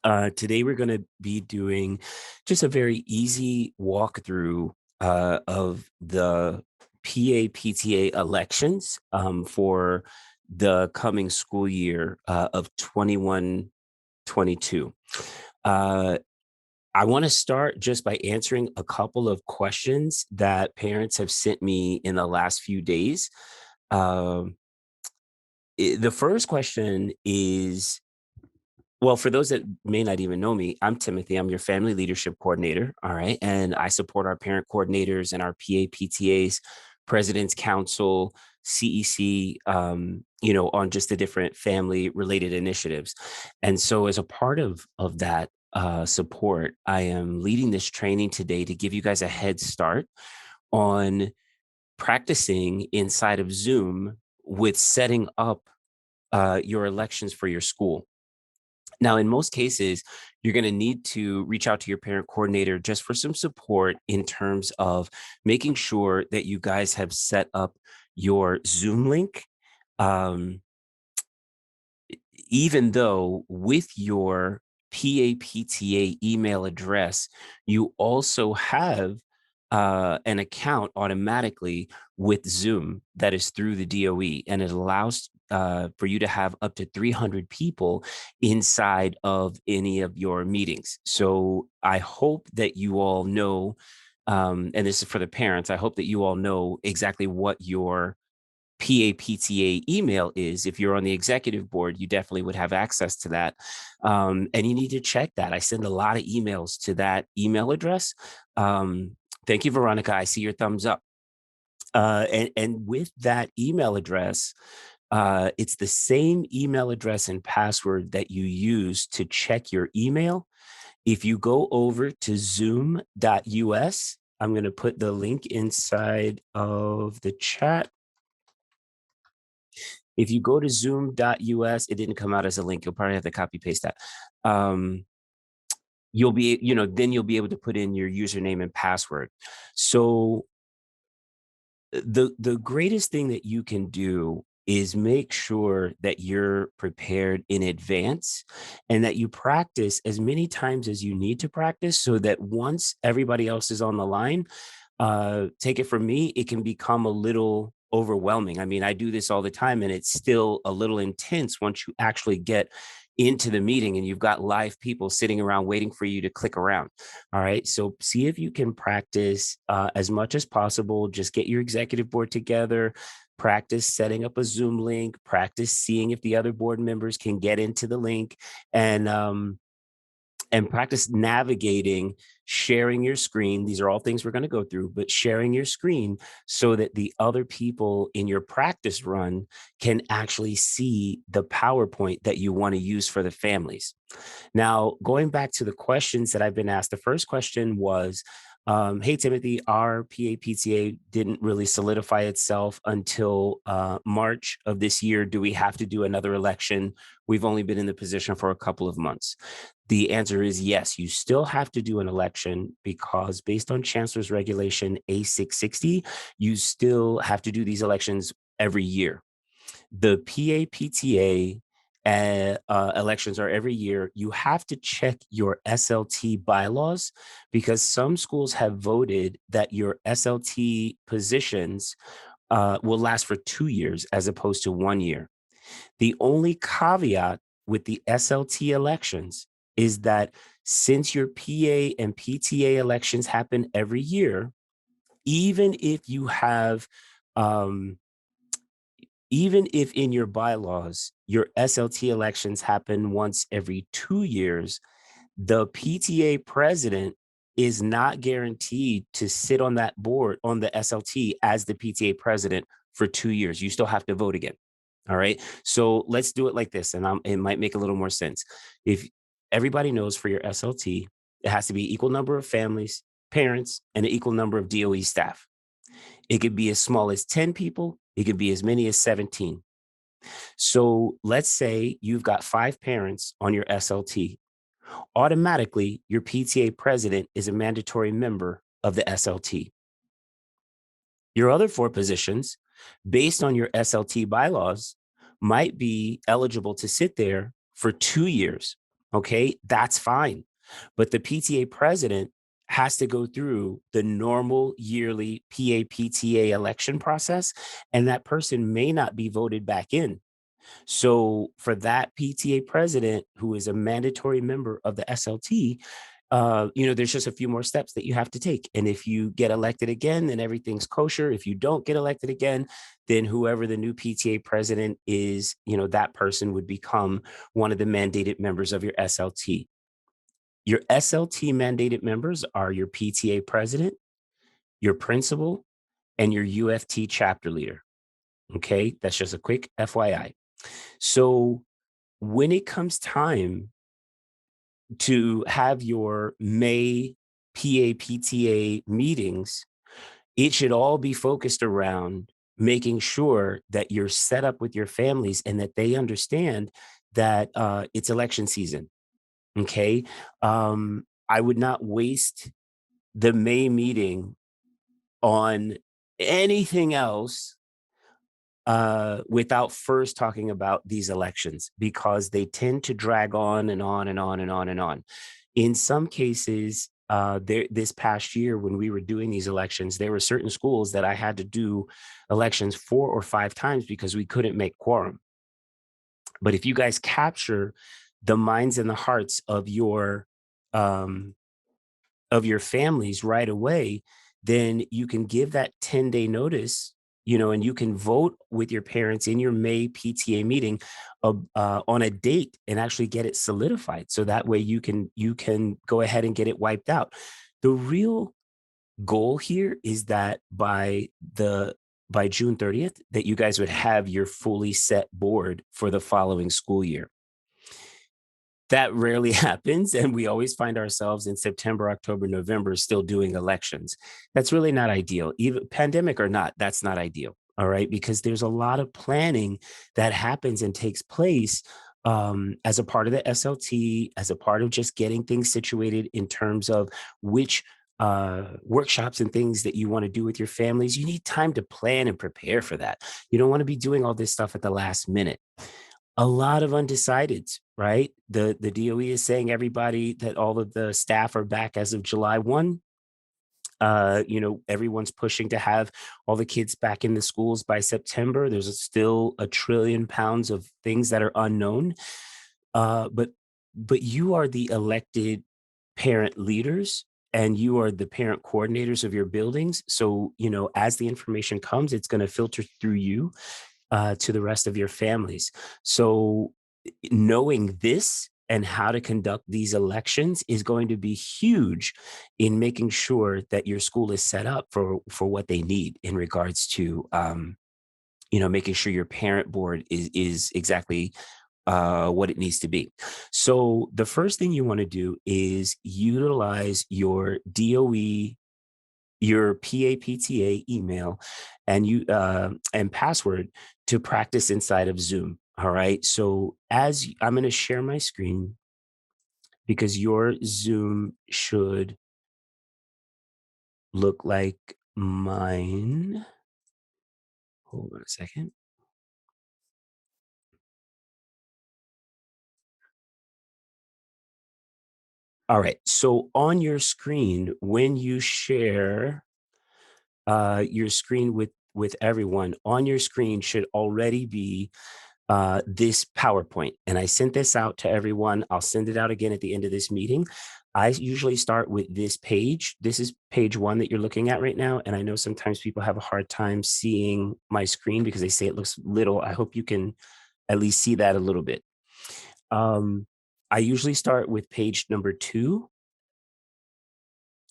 Today we're going to be doing just a very easy walkthrough of the PA/PTA elections for the coming school year of 21-22. Uh, I want to start just by answering a couple of questions that parents have sent me in the last few days. Um, the first question is, well, for those that may not even know me, I'm Timothy. I'm your family leadership coordinator. All right. And I support our parent coordinators and our PAPTAs, President's Council, CEC, on just the different family related initiatives. And so, as a part of that support, I am leading this training today to give you guys a head start on practicing inside of Zoom with setting up your elections for your school. Now, in most cases, you're going to need to reach out to your parent coordinator just for some support in terms of making sure that you guys have set up your Zoom link. Um, Even though with your PAPTA email address, you also have an account automatically with Zoom that is through the DOE, and it allows for you to have up to 300 people inside of any of your meetings. So I hope that you all know, and this is for the parents, I hope that you all know exactly what your PAPTA email is. If you're on the executive board, you definitely would have access to that. And you need to check that. I send a lot of emails to that email address. Thank you, Veronica. I see your thumbs up. And with that email address, it's the same email address and password that you use to check your email. If you go over to zoom.us, I'm going to put the link inside of the chat. If you go to zoom.us, it didn't come out as a link. You'll probably have to copy paste that. Then you'll be able to put in your username and password. So the greatest thing that you can do is make sure that you're prepared in advance and that you practice as many times as you need to practice so that once everybody else is on the line, take it from me, it can become a little overwhelming. I mean, I do this all the time and it's still a little intense once you actually get into the meeting and you've got live people sitting around waiting for you to click around. All right. So see if you can practice as much as possible. Just get your executive board together, practice setting up a Zoom link, practice seeing if the other board members can get into the link, and practice navigating, sharing your screen. These are all things we're going to go through, but sharing your screen so that the other people in your practice run can actually see the PowerPoint that you want to use for the families. Now, going back to the questions that I've been asked, the first question was, hey, Timothy, our PAPTA didn't really solidify itself until March of this year. Do we have to do another election? We've only been in the position for a couple of months. The answer is yes, you still have to do an election because based on Chancellor's Regulation A660, you still have to do these elections every year. The PAPTA elections are every year. You have to check your SLT bylaws because some schools have voted that your SLT positions will last for 2 years as opposed to 1 year. The only caveat with the SLT elections is that since your PA and PTA elections happen every year, even if you have um, even if in your bylaws your SLT elections happen once every 2 years, the PTA president is not guaranteed to sit on that board on the SLT as the PTA president for 2 years. You still have to vote again. All right. So let's do it like this, and it might make a little more sense. If everybody knows for your SLT, it has to be equal number of families, parents, and an equal number of DOE staff. It could be as small as 10 people. It could be as many as 17. So let's say you've got 5 parents on your SLT. Automatically, your PTA president is a mandatory member of the SLT. Your other 4 positions, based on your SLT bylaws, might be eligible to sit there for 2 years. Okay, that's fine. But the PTA president has to go through the normal yearly PTA election process, and that person may not be voted back in. So for that PTA president, who is a mandatory member of the SLT, there's just a few more steps that you have to take. And if you get elected again, then everything's kosher. If you don't get elected again, then whoever the new PTA president is, that person would become one of the mandated members of your SLT. Your SLT mandated members are your PTA president, your principal, and your UFT chapter leader. Okay, that's just a quick FYI. So when it comes time to have your May PTA meetings, it should all be focused around making sure that you're set up with your families and that they understand that it's election season. Okay. I would not waste the May meeting on anything else without first talking about these elections, because they tend to drag on and on and on and on and on. In some cases, this past year when we were doing these elections, there were certain schools that I had to do elections 4 or 5 times because we couldn't make quorum. But if you guys capture the minds and the hearts um, of your families right away, then you can give that 10-day notice, and you can vote with your parents in your May PTA meeting on a date and actually get it solidified. So that way you can go ahead and get it wiped out. The real goal here is that by June 30th, that you guys would have your fully set board for the following school year. That rarely happens, and we always find ourselves in September, October, November still doing elections. That's really not ideal. Even pandemic or not, that's not ideal. All right, because there's a lot of planning that happens and takes place as a part of the SLT, as a part of just getting things situated in terms of which workshops and things that you want to do with your families. You need time to plan and prepare for that. You don't want to be doing all this stuff at the last minute. A lot of undecideds, right? The DOE is saying everybody that all of the staff are back as of July 1. Everyone's pushing to have all the kids back in the schools by September. There's still £1 trillion of things that are unknown. But you are the elected parent leaders and you are the parent coordinators of your buildings. So, as the information comes, it's going to filter through you to the rest of your families. So knowing this and how to conduct these elections is going to be huge in making sure that your school is set up for what they need in regards to making sure your parent board is exactly what it needs to be. So the first thing you want to do is utilize your DOE, your PAPTA email and password to practice inside of Zoom. All right. So as I'm going to share my screen because your Zoom should look like mine. Hold on a second. All right. So on your screen, when you share your screen with everyone, on your screen should already be this PowerPoint. And I sent this out to everyone. I'll send it out again at the end of this meeting. I usually start with this page. This is page 1 that you're looking at right now. And I know sometimes people have a hard time seeing my screen because they say it looks little. I hope you can at least see that a little bit. I usually start with page number 2.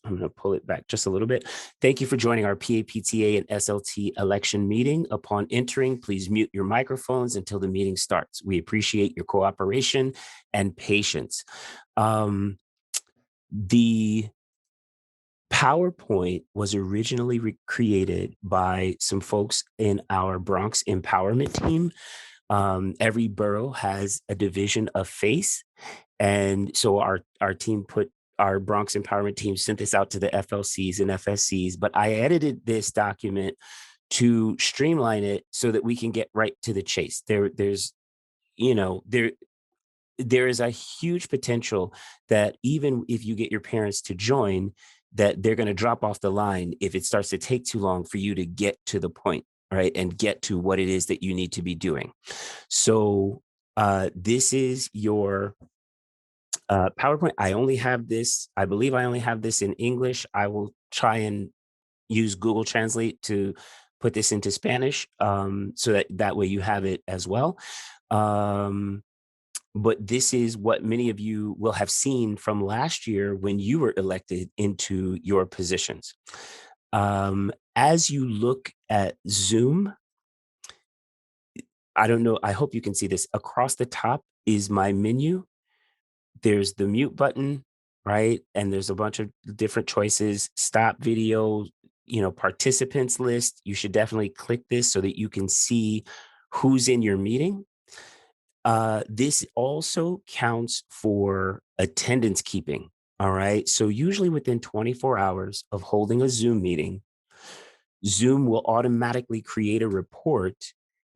I'm going to pull it back just a little bit. Thank you for joining our PAPTA and SLT election meeting. Upon entering, please mute your microphones until the meeting starts. We appreciate your cooperation and patience. The PowerPoint was originally created by some folks in our Bronx empowerment team. Every borough has a division of FACE. And so our team our Bronx empowerment team sent this out to the FLCs and FSCs, but I edited this document to streamline it so that we can get right to the chase. There's, there there is a huge potential that even if you get your parents to join, that they're going to drop off the line if it starts to take too long for you to get to the point, right? And get to what it is that you need to be doing. So this is your PowerPoint. I only have this, I believe I only have this in English. I will try and use Google Translate to put this into Spanish, so that way you have it as well. Um, but this is what many of you will have seen from last year when you were elected into your positions. As you look at Zoom, I don't know, I hope you can see this. Across the top is my menu. There's the mute button, right? And there's a bunch of different choices, stop video, participants list. You should definitely click this so that you can see who's in your meeting. This also counts for attendance keeping. All right. So usually within 24 hours of holding a Zoom meeting, Zoom will automatically create a report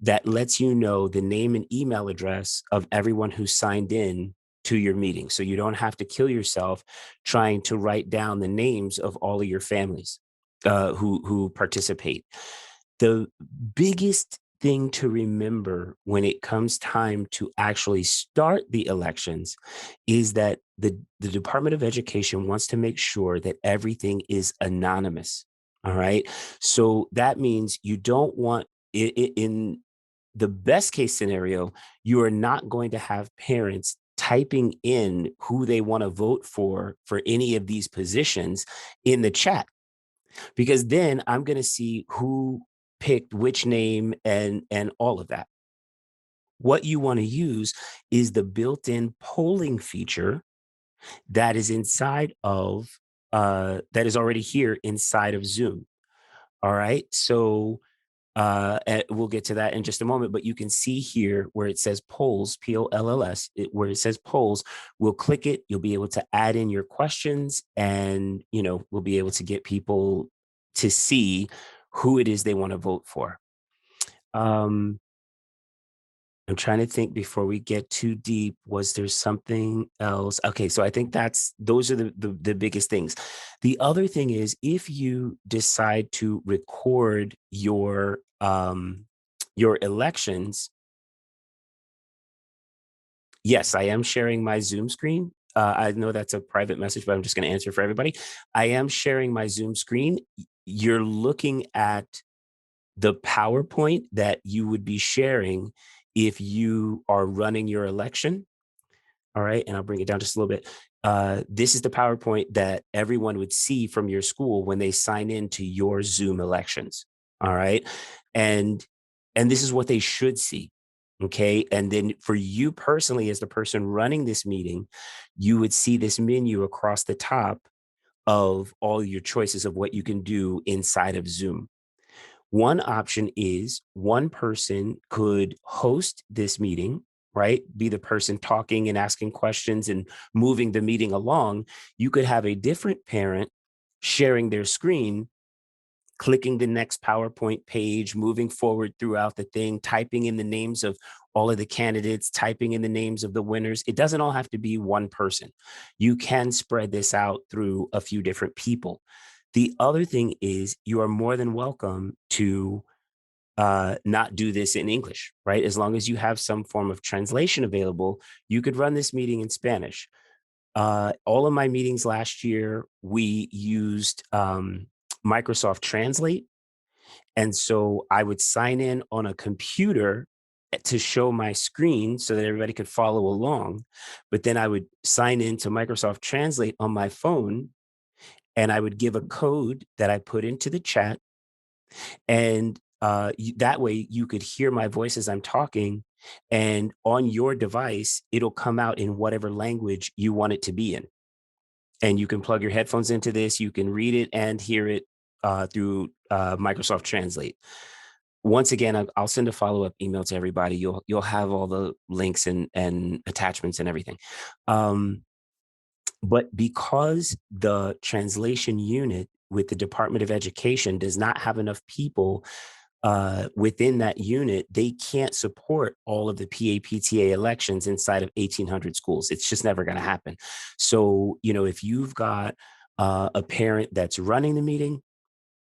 that lets you know the name and email address of everyone who signed in to your meeting. So you don't have to kill yourself trying to write down the names of all of your families who participate. The biggest thing to remember when it comes time to actually start the elections is that the Department of Education wants to make sure that everything is anonymous. All right. So that means you don't want it in the best case scenario, you are not going to have parents typing in who they want to vote for any of these positions in the chat, because then I'm going to see who picked which name and all of that. What you want to use is the built-in polling feature that is inside of that is already here inside of Zoom. All right. So and we'll get to that in just a moment, but you can see here where it says polls, Polls, where it says polls, we'll click it. You'll be able to add in your questions, and we'll be able to get people to see who it is they want to vote for. Um, I'm trying to think before we get too deep. Was there something else? Okay, so I think those are the biggest things. The other thing is, if you decide to record your elections, yes, I am sharing my Zoom screen. I know that's a private message, but I'm just going to answer for everybody. I am sharing my Zoom screen. You're looking at the PowerPoint that you would be sharing if you are running your election. All right. And I'll bring it down just a little bit. This is the PowerPoint that everyone would see from your school when they sign into your Zoom elections. All right. And this is what they should see. Okay. And then for you personally, as the person running this meeting, you would see this menu across the top of all your choices of what you can do inside of Zoom. One option is one person could host this meeting, right? Be the person talking and asking questions and moving the meeting along. You could have a different parent sharing their screen, clicking the next PowerPoint page, moving forward throughout the thing, typing in the names of all of the candidates, typing in the names of the winners. It doesn't all have to be one person. You can spread this out through a few different people. The other thing is, you are more than welcome to not do this in English, right? As long as you have some form of translation available, you could run this meeting in Spanish. All of my meetings last year, we used Microsoft Translate. And so I would sign in on a computer to show my screen so that everybody could follow along. But then I would sign into Microsoft Translate on my phone, and I would give a code that I put into the chat. And that way you could hear my voice as I'm talking. And on your device, it'll come out in whatever language you want it to be in. And you can plug your headphones into this. You can read it and hear it through Microsoft Translate. Once again, I'll send a follow-up email to everybody. You'll have all the links and attachments and everything. But because the translation unit with the Department of Education does not have enough people within that unit, they can't support all of the PTA elections inside of 1,800 schools. It's just never going to happen. So, if you've got a parent that's running the meeting,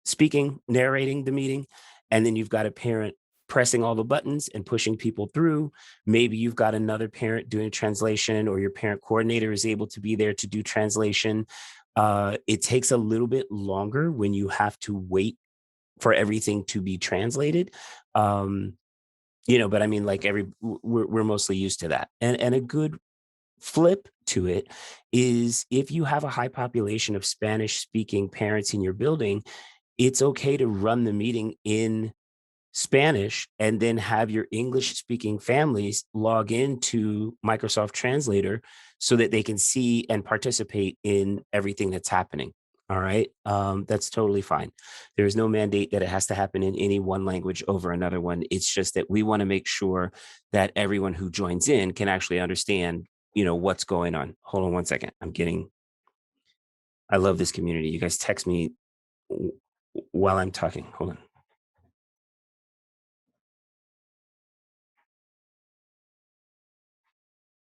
speaking, narrating the meeting, and then you've got a parent pressing all the buttons and pushing people through. Maybe you've got another parent doing translation, or your parent coordinator is able to be there to do translation. It takes a little bit longer when you have to wait for everything to be translated. But I mean, like we're mostly used to that. And a good flip to it is, if you have a high population of Spanish speaking parents in your building, it's okay to run the meeting in Spanish and then have your English speaking families log into Microsoft Translator so that they can see and participate in everything that's happening. All right. That's totally fine. There's no mandate that it has to happen in any one language over another one. It's just that we want to make sure that everyone who joins in can actually understand, what's going on. Hold on one second. I love this community. You guys text me while I'm talking. Hold on.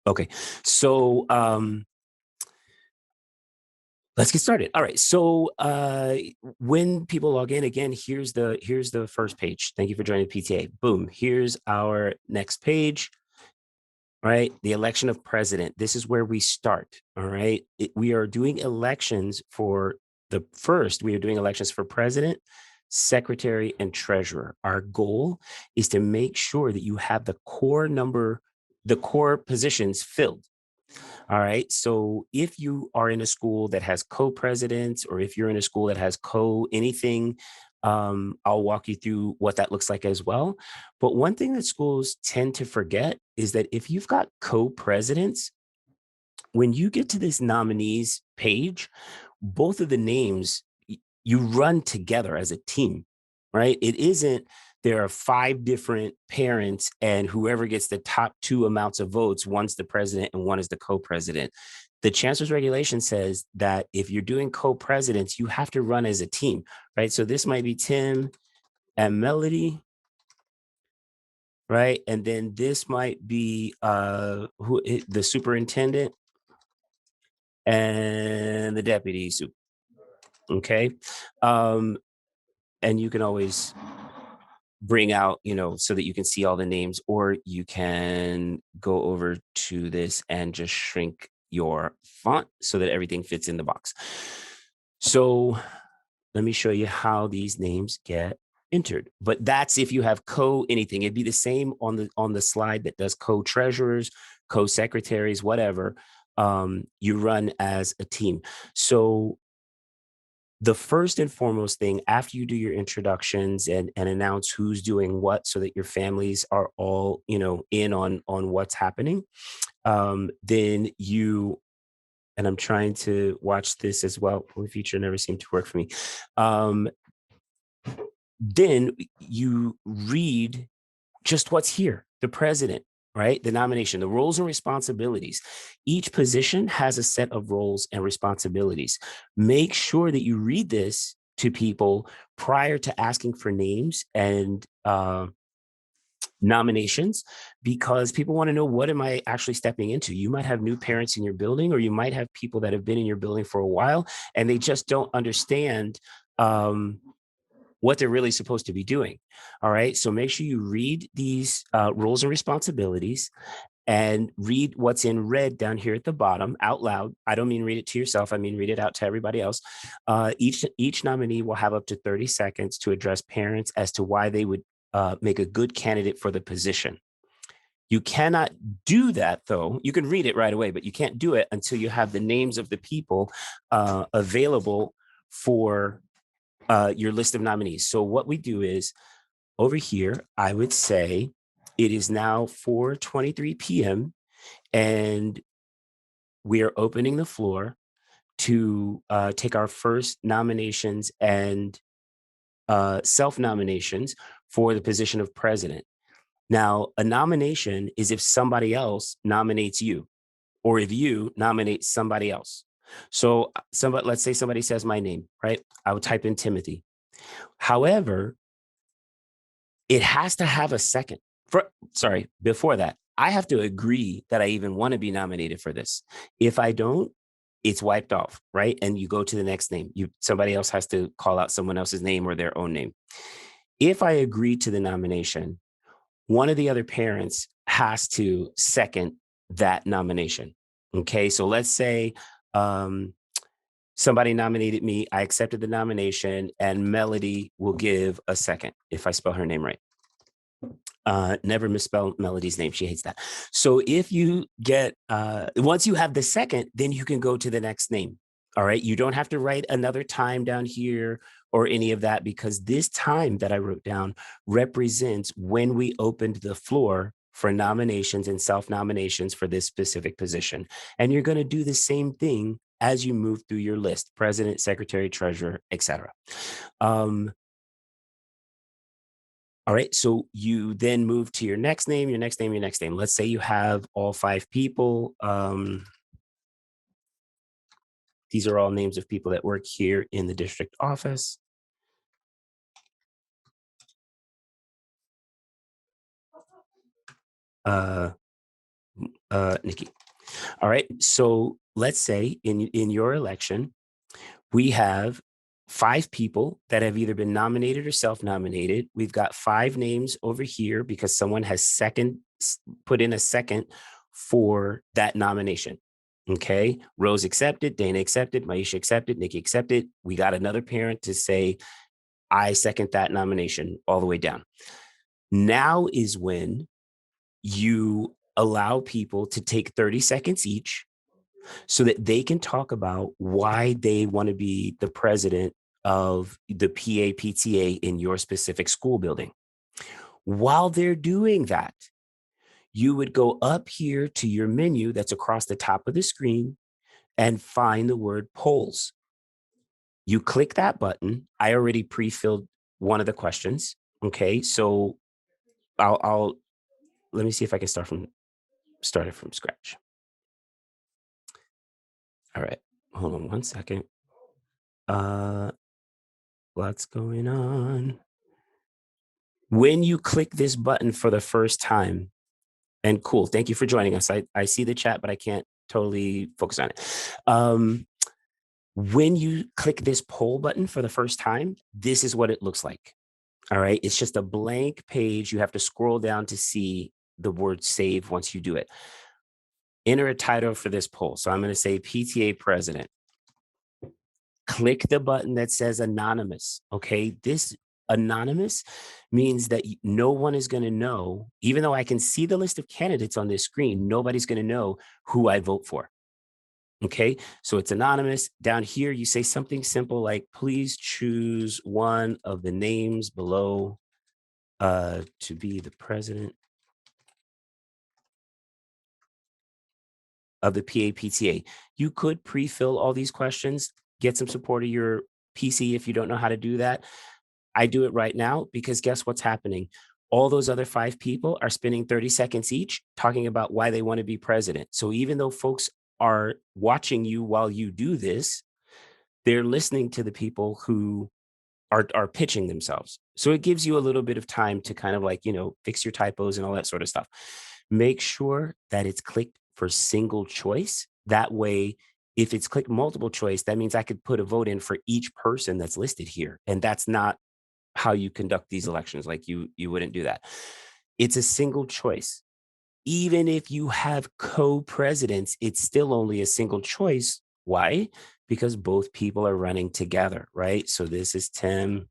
Okay. So let's get started. All right. So when people log in, again, here's the first page. Thank you for joining PTA. Boom. Here's our next page. All right. The election of president. This is where we start. All right. We are doing elections for we are doing elections for president, secretary, and treasurer. Our goal is to make sure that you have the core positions filled. All right. So if you are in a school that has co-presidents, or if you're in a school that has anything, I'll walk you through what that looks like as well. But one thing that schools tend to forget is that if you've got co-presidents, when you get to this nominees page, both of the names, you run together as a team, right? It isn't, there are 5 different parents, and whoever gets the top 2 amounts of votes, one's the president and one is the co-president. The chancellor's regulation says that if you're doing co-presidents, you have to run as a team, right? So this might be Tim and Melody, right? And then this might be the superintendent and the deputy. Okay. Um, and you can always bring out, so that you can see all the names, or you can go over to this and just shrink your font so that everything fits in the box. So let me show you how these names get entered. But that's if you have anything. It'd be the same on the slide that does co-treasurers, co-secretaries, whatever. You run as a team. So the first and foremost thing, after you do your introductions and announce who's doing what, so that your families are all, in on what's happening, then and I'm trying to watch this as well. The feature never seemed to work for me. Then you read just what's here: the president, right? The nomination, the roles and responsibilities. Each position has a set of roles and responsibilities. Make sure that you read this to people prior to asking for names and nominations, because people want to know, what am I actually stepping into? You might have new parents in your building, or you might have people that have been in your building for a while, and they just don't understand what they're really supposed to be doing. All right. So make sure you read these roles and responsibilities, and read what's in red down here at the bottom out loud. I don't mean read it to yourself. I mean read it out to everybody else. Each nominee will have up to 30 seconds to address parents as to why they would make a good candidate for the position. You cannot do that, though. You can read it right away, but you can't do it until you have the names of the people available for your list of nominees. So what we do is, over here, I would say it is now 4:23 p.m. and we are opening the floor to take our first nominations and self-nominations for the position of president. Now, a nomination is if somebody else nominates you, or if you nominate somebody else. So let's say somebody says my name, right? I would type in Timothy. However, It has to have a second. Before that, I have to agree that I even want to be nominated for this. If I don't, it's wiped off, right? And you go to the next name. Somebody else has to call out someone else's name or their own name. If I agree to the nomination, one of the other parents has to second that nomination. Okay, so let's say um, somebody nominated me, I accepted the nomination, and Melody will give a second if I spell her name right. Never misspell Melody's name. She hates that. So if you get, once you have the second, then you can go to the next name. All right. You don't have to write another time down here or any of that, because this time that I wrote down represents when we opened the floor for nominations and self-nominations for this specific position. And you're going to do the same thing as you move through your list: president, secretary, treasurer, etc. All right. So you then move to your next name, your next name, your next name. Let's say you have all 5 people. These are all names of people that work here in the district office. Uh, Nikki. All right. So let's say in your election, we have 5 people that have either been nominated or self-nominated. We've got 5 names over here because someone has put in a second for that nomination. Okay. Rose accepted, Dana accepted, Maisha accepted, Nikki accepted. We got another parent to say, I second that nomination all the way down. Now is when you allow people to take 30 seconds each so that they can talk about why they want to be the president of the PTA in your specific school building. While they're doing that, you would go up here to your menu that's across the top of the screen and find the word polls. You click that button. I already pre-filled one of the questions. Okay, so I'll let me see if I can start it from scratch. All right, hold on one second. What's going on? When you click this button for the first time, and cool, thank you for joining us. I see the chat, but I can't totally focus on it. When you click this poll button for the first time, this is what it looks like. All right. It's just a blank page. You have to scroll down to see the word save once you do it. Enter a title for this poll. So I'm going to say PTA president. Click the button that says anonymous. Okay. This anonymous means that no one is going to know, even though I can see the list of candidates on this screen, nobody's going to know who I vote for. Okay, so it's anonymous. Down here, you say something simple like, please choose one of the names below to be the president of the PAPTA. You could pre-fill all these questions, get some support of your PC if you don't know how to do that. I do it right now because guess what's happening? All those other 5 people are spending 30 seconds each talking about why they want to be president. So even though folks are watching you while you do this, they're listening to the people who are pitching themselves. So it gives you a little bit of time to kind of like, fix your typos and all that sort of stuff. Make sure that it's clicked for single choice. That way, if it's clicked multiple choice, that means I could put a vote in for each person that's listed here. And that's not how you conduct these elections. Like you wouldn't do that. It's a single choice. Even if you have co-presidents, it's still only a single choice. Why? Because both people are running together, right? So this is Tim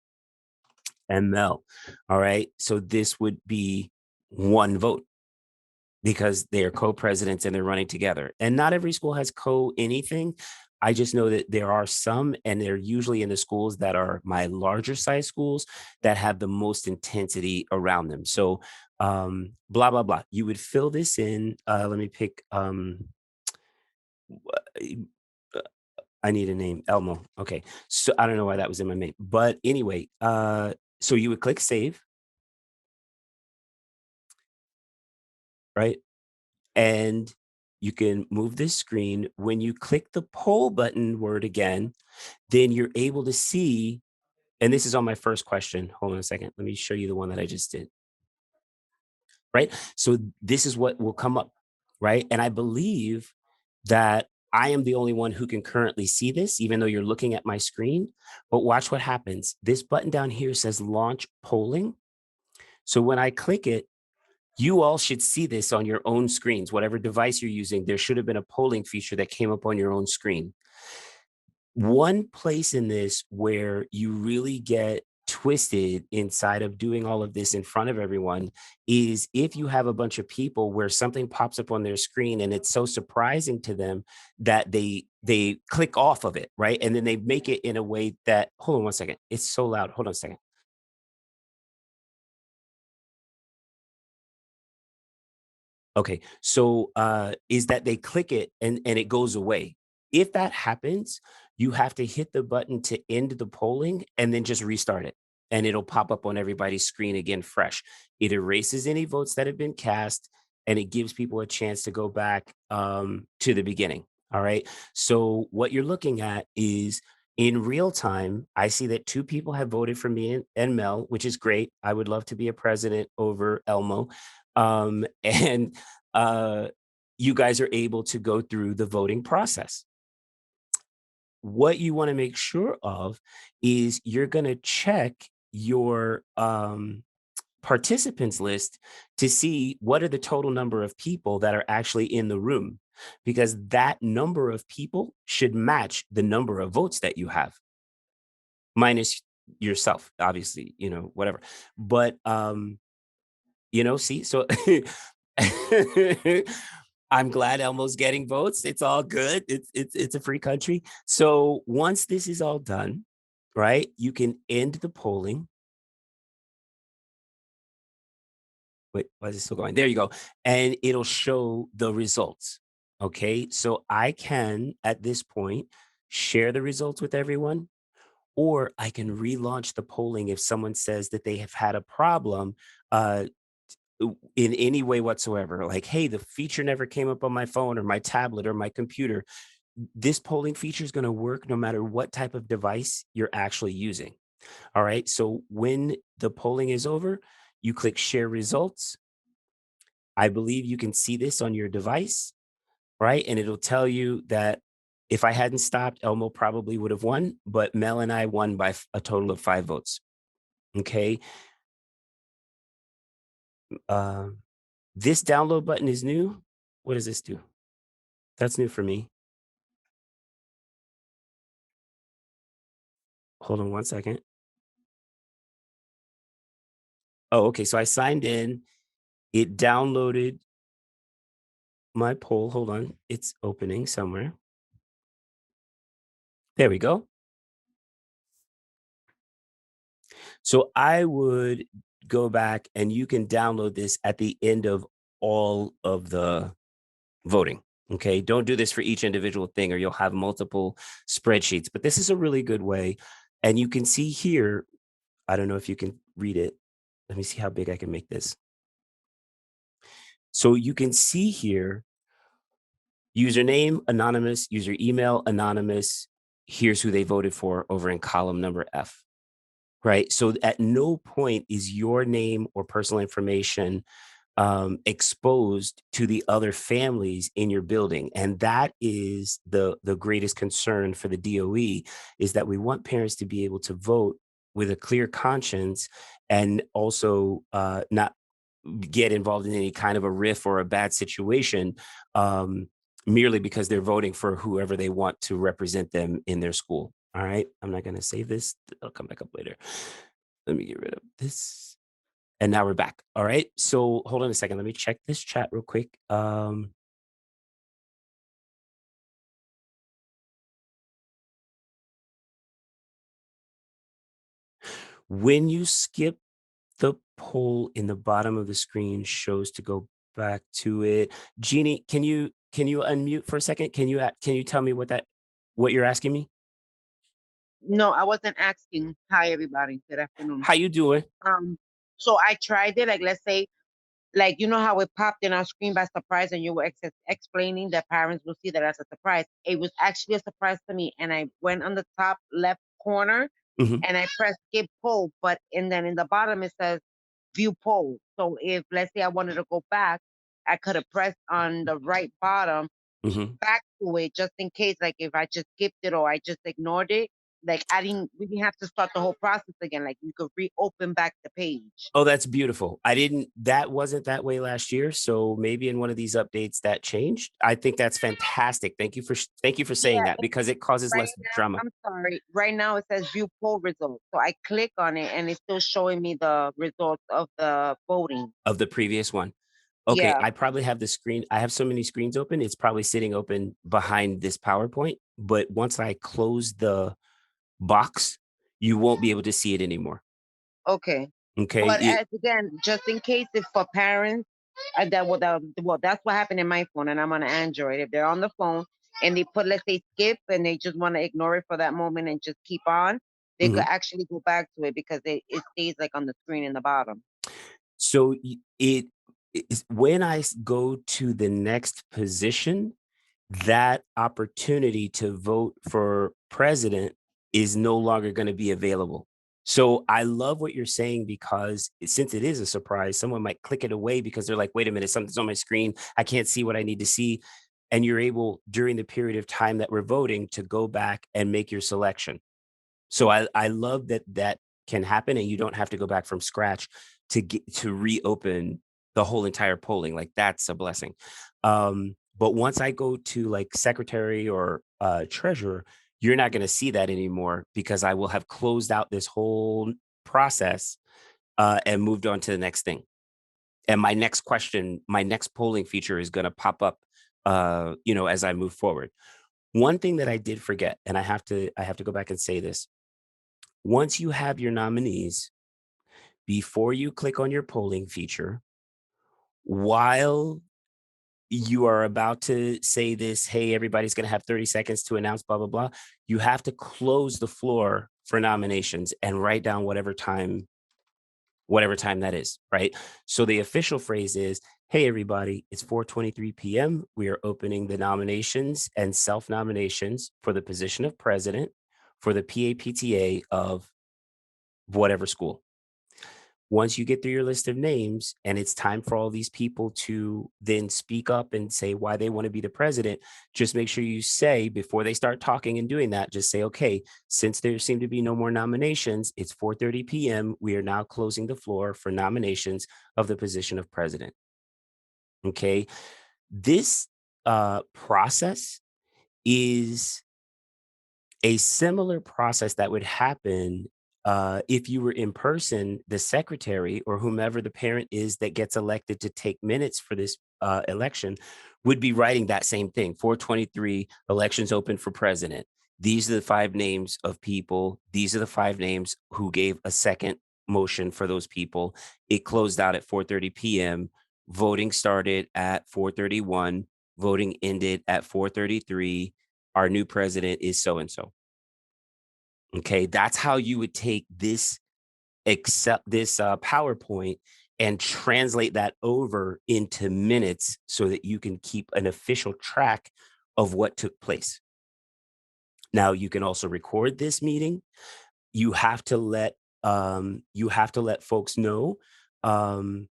and Mel. All right. So this would be one vote because they are co-presidents and they're running together. And not every school has co-anything. I just know that there are some, and they're usually in the schools that are my larger size schools that have the most intensity around them. So blah, blah, blah. You would fill this in. Let me pick, I need a name, Elmo. Okay. So I don't know why that was in my name, but anyway, so you would click save, right? And you can move this screen. When you click the poll button word again, then you're able to see And this is on my first question. Hold on a second. Let me show you the one that I just did. Right. So this is what will come up. Right. And I believe that I am the only one who can currently see this, even though you're looking at my screen. But watch what happens. This button down here says launch polling. So when I click it, you all should see this on your own screens, whatever device you're using. There should have been a polling feature that came up on your own screen. One place in this where you really get twisted inside of doing all of this in front of everyone is if you have a bunch of people where something pops up on their screen and it's so surprising to them that they click off of it, right? And then they make it in a way that, hold on one second, it's so loud. Hold on a second. Okay, so, is that they click it and it goes away. If that happens, you have to hit the button to end the polling and then just restart it, and it'll pop up on everybody's screen again fresh. It erases any votes that have been cast, and it gives people a chance to go back, to the beginning, alright? So, what you're looking at is in real time, I see that 2 people have voted for me and Mel, which is great. I would love to be a president over Elmo, and uh, you guys are able to go through the voting process. What you want to make sure of is you're going to check your participants list to see what are the total number of people that are actually in the room, because that number of people should match the number of votes that you have, minus yourself, obviously, whatever. But see, so I'm glad Elmo's getting votes. It's all good. It's a free country. So once this is all done, right, you can end the polling. Wait, why is it still going? There you go. And it'll show the results. Okay. So I can at this point share the results with everyone, or I can relaunch the polling if someone says that they have had a problem. In any way whatsoever, like, hey, the feature never came up on my phone or my tablet or my computer. This polling feature is going to work no matter what type of device you're actually using. All right. So when the polling is over, you click share results. I believe you can see this on your device, right? And it'll tell you that if I hadn't stopped, Elmo probably would have won, but Mel and I won by a total of 5 votes. Okay. Um, this download button is new. What does this do? That's new for me. Hold on one second. Oh, okay. So I signed in. It downloaded my poll. Hold on. It's opening somewhere. There we go. So I would go back and you can download this at the end of all of the voting. Okay. Don't do this for each individual thing or you'll have multiple spreadsheets, but this is a really good way. And you can see here, I don't know if you can read it. Let me see how big I can make this. So you can see here username anonymous, user email anonymous. Here's who they voted for over in column number F. Right. So at no point is your name or personal information exposed to the other families in your building, and that is the greatest concern for the DOE, is that we want parents to be able to vote with a clear conscience and also not get involved in any kind of a riff or a bad situation, um, merely because they're voting for whoever they want to represent them in their school. All right. I'm not going to save this. I'll come back up later. Let me get rid of this. And now we're back. All right. So hold on a second. Let me check this chat real quick. When you skip the poll in the bottom of the screen shows to go back to it. Jeannie, can you unmute for a second? Can you tell me what you're asking me? No, I wasn't asking. Hi, everybody. Good afternoon. How you doing? So I tried it. Like, let's say, like, you know how it popped in our screen by surprise, and you were explaining that parents will see that as a surprise. It was actually a surprise to me, and I went on the top left corner Mhm. and I press skip poll, and then in the bottom it says view poll. So if let's say I wanted to go back, I could have pressed on the right bottom Mhm. back to it just in case, like if I just skipped it or I just ignored it, like we didn't have to start the whole process again. Like you could reopen back the page. Oh, that's beautiful. I didn't that wasn't that way last year, so maybe in one of these updates that changed. I think that's fantastic. Thank you for saying Yeah, that because it causes right less now, drama I'm sorry. Right now it says view poll results. So I click on it and it's still showing me the results of the voting. of the previous one. Okay, Yeah. I probably have the screen I have so many screens open, it's probably sitting open behind this PowerPoint, but once I close the box, you won't be able to see it anymore. Okay. Okay, But as again, just in case if for parents, that's what happened in my phone, and I'm on Android. If they're on the phone and they put, let's say, skip, and they just want to ignore it for that moment and just keep on, they could mhm. actually go back to it because it stays like on the screen in the bottom. So it is when go to the next position, that opportunity to vote for president is no longer going to be available. So I love what you're saying because since it is a surprise, someone might click it away because they're like, wait a minute, something's on my screen. I can't see what I need to see. And you're able during the period of time that we're voting to go back and make your selection. So I love that that can happen and you don't have to go back from scratch to reopen the whole entire polling. Like that's a blessing. But once I go to like secretary or treasurer, you're not going to see that anymore because I will have closed out this whole process and moved on to the next thing. And my next question, my next polling feature is going to pop up, as I move forward. One thing that I did forget, and I have to go back and say this once you have your nominees, before you click on your polling feature, while you are about to say this, hey, everybody's going to have 30 seconds to announce blah, blah, blah, you have to close the floor for nominations and write down whatever time that is, right? So the official phrase is, hey, everybody, it's 4:23 p.m. We are opening the nominations and self nominations for the position of president for the PAPTA of whatever school. Once you get through your list of names and it's time for all these people to then speak up and say why they want to be the president, just make sure you say before they start talking and doing that, just say, okay, since there seem to be no more nominations, it's 4:30 p.m. We are now closing the floor for nominations of the position of president. Okay. This process is a similar process that would happen if you were in person, the secretary or whomever the parent is that gets elected to take minutes for this election would be writing that same thing. 423 elections open for president. These are the five names of people. These are the five names who gave a second motion for those people. It closed out at 4:30 p.m. Voting started at 4:31. Voting ended at 4:33. Our new president is so and so. Okay, that's how you would take this PowerPoint and translate that over into minutes so that you can keep an official track of what took place. Now, you can also record this meeting. You have to let folks know um,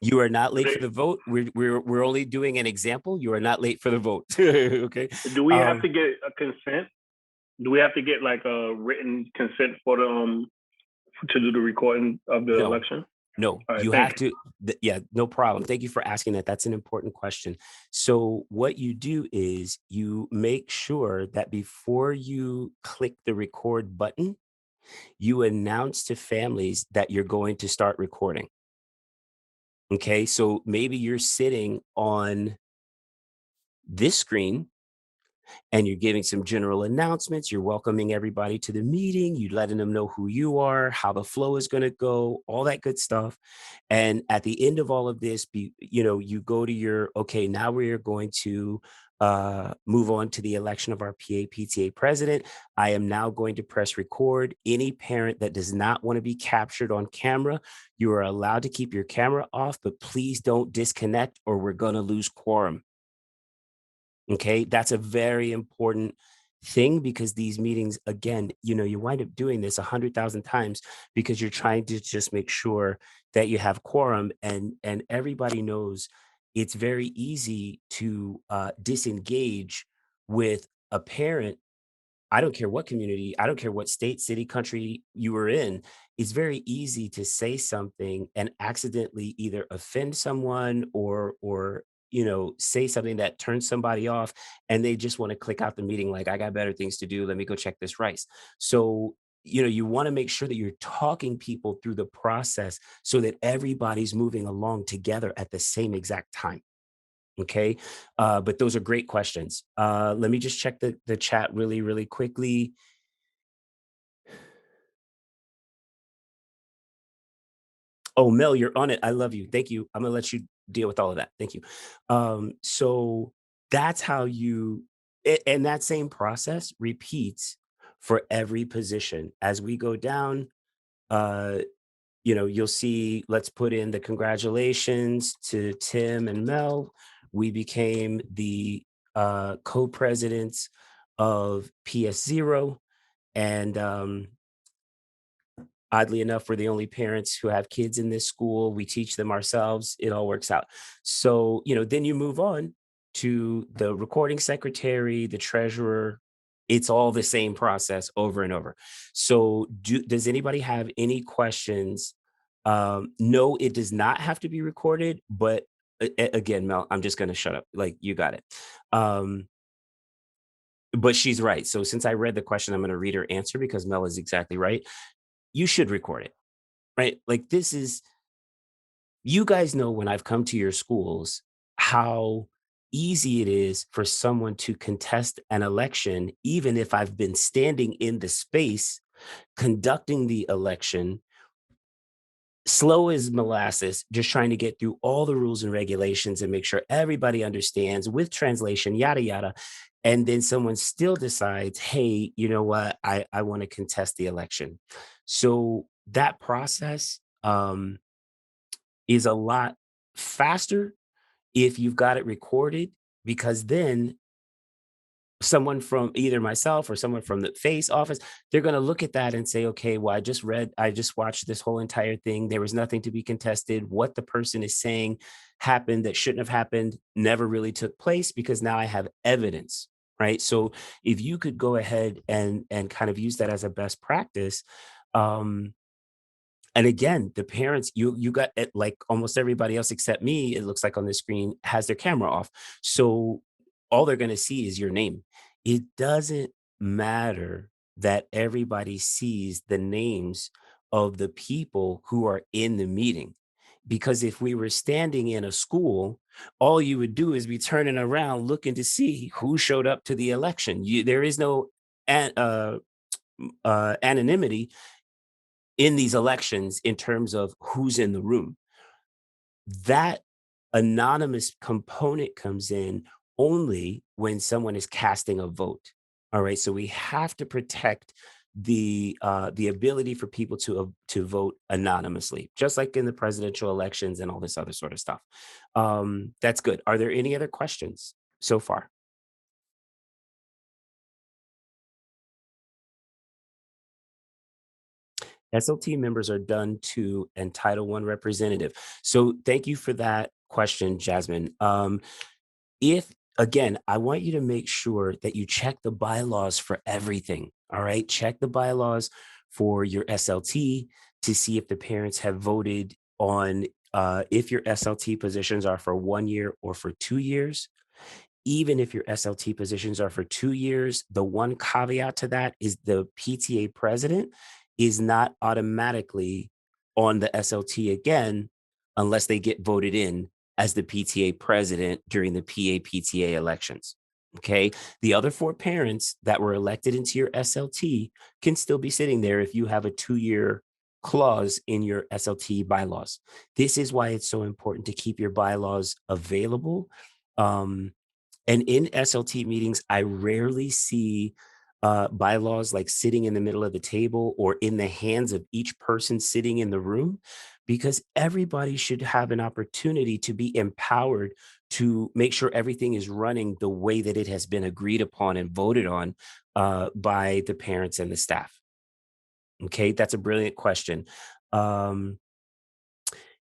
you are not late for the vote. We're only doing an example. You are not late for the vote. Okay. Do we have Um, to get a consent? Do we have to get like a written consent for the to do the recording of the no, election? No, All right, you thank have you. to yeah, no problem. Thank you for asking that. That's an important question. So what you do is you make sure that before you click the record button, you announce to families that you're going to start recording. Okay? So maybe you're sitting on this screen and you're giving some general announcements. You're welcoming everybody to the meeting. You're letting them know who you are, how the flow is going to go, all that good stuff. And at the end of all of this, you go to your, okay, now we're going to move on to the election of our PAPTA president. I am now going to press record. Any parent that does not want to be captured on camera, you are allowed to keep your camera off, but please don't disconnect or we're going to lose quorum. Okay, that's a very important. thing because these meetings, again, you wind up doing this 100,000 times because you're trying to just make sure that you have quorum, and everybody knows it's very easy to disengage with a parent. I don't care what community, I don't care what state, city, country you were in. It's very easy to say something and accidentally either offend someone or say something that turns somebody off, and they just want to click out the meeting like, I got better things to do. Let me go check this rice. So, you want to make sure that you're talking people through the process so that everybody's moving along together at the same exact time. Okay. But those are great questions. Let me just check the chat really, really quickly. Oh, Mel, you're on it. I love you. Thank you. I'm gonna let you deal with all of that. Thank you. So that's how and that same process repeats for every position. As we go down, uh, you'll see, let's put in the congratulations to Tim and Mel. We became the co-presidents of PS0. And oddly enough, we're the only parents who have kids in this school. We teach them ourselves. It all works out. So, then you move on to the recording secretary, the treasurer. It's all the same process over and over. So, does anybody have any questions? No, it does not have to be recorded, but again, Mel, I'm just going to shut up. Like, you got it. Um, but she's right. So, since I read the question, I'm going to read her answer because Mel is exactly right. You should record it, right? Like, you guys know, when I've come to your schools, how easy it is for someone to contest an election, even if I've been standing in the space conducting the election, slow as molasses, just trying to get through all the rules and regulations and make sure everybody understands with translation, yada, yada. And then someone still decides, hey, you know what? I want to contest the election. So that process, is a lot faster if you've got it recorded, because then someone from either myself or someone from the face office, they're going to look at that and say, okay, well, I just watched this whole entire thing. There was nothing to be contested. What the person is saying happened that shouldn't have happened, never really took place, because now I have evidence. Right. So if you could go ahead and kind of use that as a best practice, um, and again, the parents, you got it, like almost everybody else except me, it looks like on the screen, has their camera off. So all they're going to see is your name. It doesn't matter that everybody sees the names of the people who are in the meeting. Because if we were standing in a school, all you would do is be turning around looking to see who showed up to the election. There is no an- uh, anonymity in these elections in terms of who's in the room. That anonymous component comes in only when someone is casting a vote. All right, so we have to protect the ability for people to vote anonymously, just like in the presidential elections and all this other sort of stuff. That's good. Are there any other questions so far? SLT members are done to and Title I representative. So thank you for that question, Jasmine. If again, I want you to make sure that you check the bylaws for everything. All right. Check the bylaws for your SLT to see if the parents have voted on if your SLT positions are for 1 year or for 2 years. Even if your SLT positions are for 2 years, the one caveat to that is the PTA president is not automatically on the SLT again unless they get voted in as the PTA president during the PA-PTA elections. Okay. The other four parents that were elected into your SLT can still be sitting there if you have a 2-year clause in your SLT bylaws. This is why it's so important to keep your bylaws available. Um, and in SLT meetings, I rarely see bylaws like sitting in the middle of the table or in the hands of each person sitting in the room, because everybody should have an opportunity to be empowered to make sure everything is running the way that it has been agreed upon and voted on by the parents and the staff? Okay, that's a brilliant question. Um,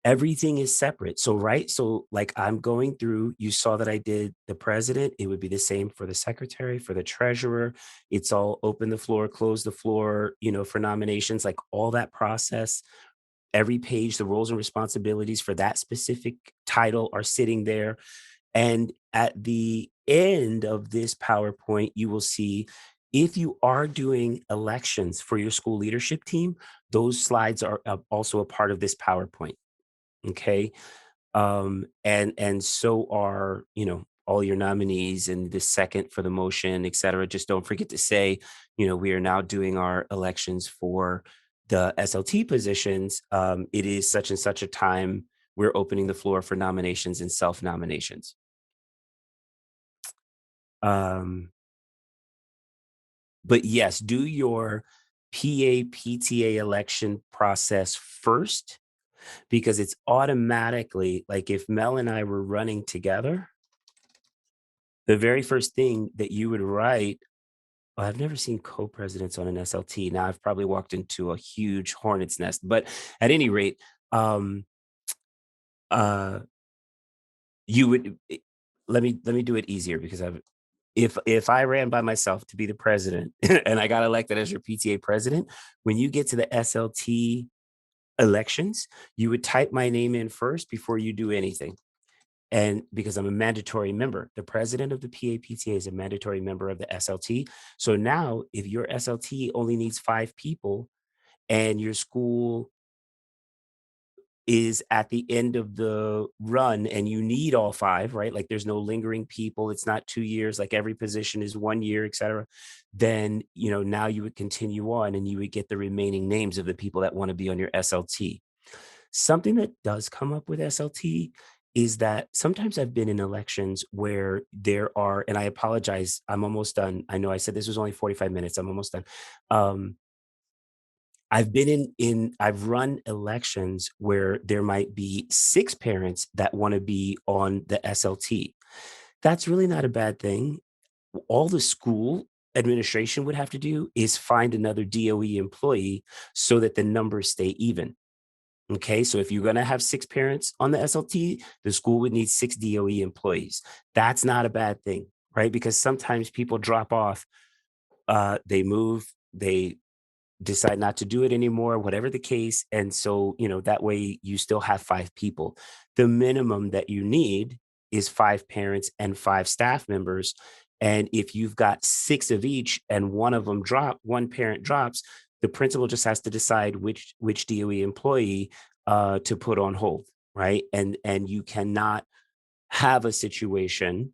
Everything is separate. So, right? So, like I'm going through, you saw that I did the president. It would be the same for the secretary, for the treasurer. It's all open the floor, close the floor, for nominations, like all that process. Every page, the roles and responsibilities for that specific title are sitting there. And at the end of this PowerPoint, you will see if you are doing elections for your school leadership team, those slides are also a part of this PowerPoint. Okay. And so are, all your nominees and the second for the motion, et cetera. Just don't forget to say, we are now doing our elections for the SLT positions. It is such and such a time. We're opening the floor for nominations and self nominations. Um, but yes, do your PTA election process first, because it's automatically like if Mel and I were running together, the very first thing that you would write. Well, I've never seen co-presidents on an SLT. Now I've probably walked into a huge hornet's nest, but at any rate, um, uh, you would let me do it easier because if I ran by myself to be the president and I got elected as your PTA president, when you get to the SLT elections, you would type my name in first before you do anything. And because I'm a mandatory member, the president of the PAPTA is a mandatory member of the SLT. So now, if your SLT only needs 5 people and your school is at the end of the run and you need all 5, right? Like there's no lingering people. It's not 2 years, like every position is 1 year, et cetera. Then, now you would continue on and you would get the remaining names of the people that want to be on your SLT. Something that does come up with SLT is that sometimes I've been in elections where there are, and I apologize, I'm almost done. I know I said this was only 45 minutes. I'm almost done. Um, I've been I've run elections where there might be 6 parents that want to be on the SLT. That's really not a bad thing. All the school administration would have to do is find another DOE employee so that the numbers stay even. Okay, so if you're going to have 6 parents on the SLT, the school would need 6 DOE employees. That's not a bad thing, right? Because sometimes people drop off, they move, they decide not to do it anymore, whatever the case. And so, that way you still have 5 people. The minimum that you need is 5 parents and 5 staff members. And if you've got 6 of each and one parent drops, the principal just has to decide which DOE employee to put on hold, right? And you cannot have a situation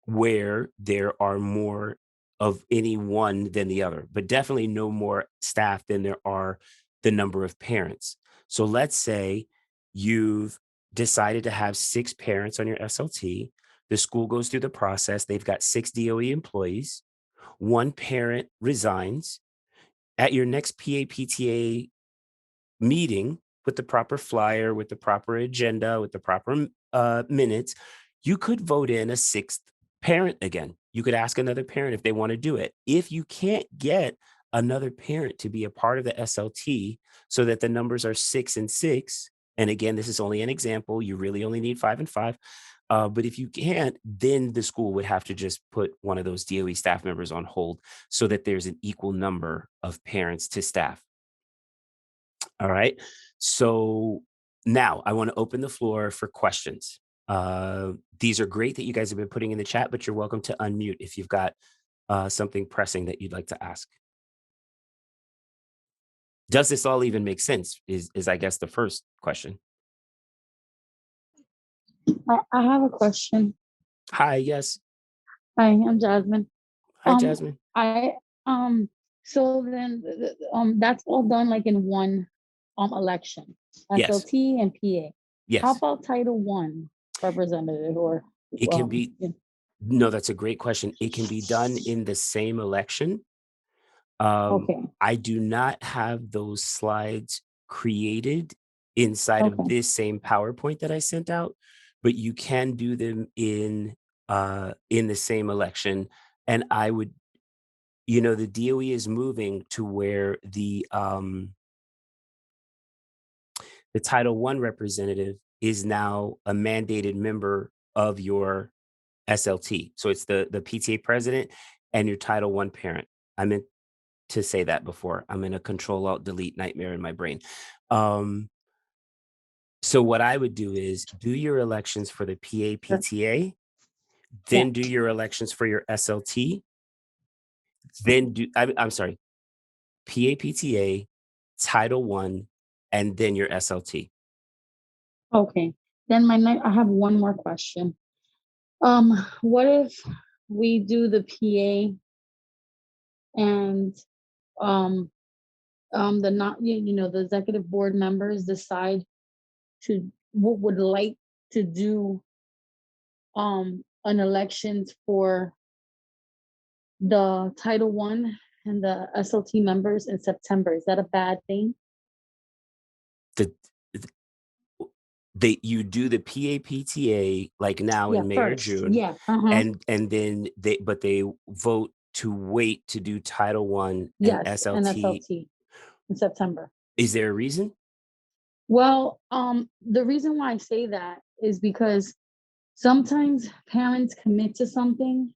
where there are more of any one than the other, but definitely no more staff than there are the number of parents. So let's say you've decided to have 6 parents on your SLT. The school goes through the process. They've got 6 DOE employees. One parent resigns. At your next PAPTA meeting with the proper flyer, with the proper agenda, with the proper minutes, you could vote in a 6th parent again. You could ask another parent if they want to do it. If you can't get another parent to be a part of the SLT so that the numbers are 6 and 6, and again, this is only an example, you really only need 5 and 5. But if you can't, then the school would have to just put one of those DOE staff members on hold so that there's an equal number of parents to staff. All right. So now I want to open the floor for questions. These are great that you guys have been putting in the chat, but you're welcome to unmute if you've got something pressing that you'd like to ask. Does this all even make sense? Is I guess the first question. I have a question. Hi, yes. Hi, I'm Jasmine. Hi, Jasmine. I so then that's all done like in one election, Yes. SLT and PA. How Yes. about Title One representative or It can be. No, that's a great question. It can be done in the same election. Okay. I do not have those slides created inside of Okay. this same PowerPoint that I sent out, but you can do them in the same election. And I would, the DOE is moving to where the Title I representative is now a mandated member of your SLT. So it's the PTA president and your Title I parent. I meant to say that before. I'm in a control alt delete nightmare in my brain. So what I would do is do your elections for the PA PTA, Yeah. then do your elections for your SLT, I'm sorry, PA PTA, Title I, and then your SLT. Okay. Then I have one more question. What if we do the PA and um the not the executive board members decide to would like to do an elections for the Title One and the SLT members in September? Is that a bad thing? The you do the PA PTA like now Yeah, in May or first. June, Yeah. Uh-huh. and then they vote to wait to do Title I and Yes, and SLT. SLT in September. Is there a reason? Well, the reason why I say that is because sometimes parents commit to something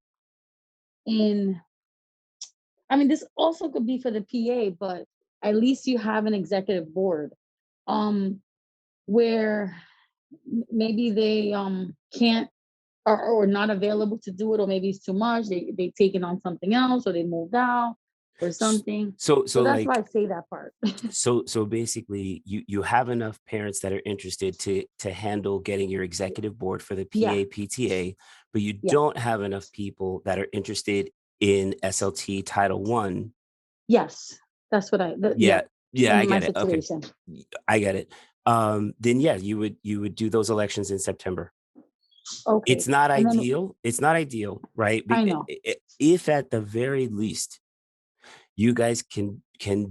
in, I mean, this also could be for the PA, but at least you have an executive board where maybe they can't or not available to do it, or maybe it's too much. They taken on something else, or they moved out or S- something. So So so that's why I like say that part. so basically you have enough parents that are interested to handle getting your executive board for the Yeah. PA PTA, but you Yeah. don't have enough people that are interested in SLT Title I. Yes. That's what Yeah, yeah. yeah, I In my get it. Okay. situation. I get it. Then yeah, you would do those elections in September. Okay. It's not And then ideal. It's not ideal, right? I know. If at the very least you guys can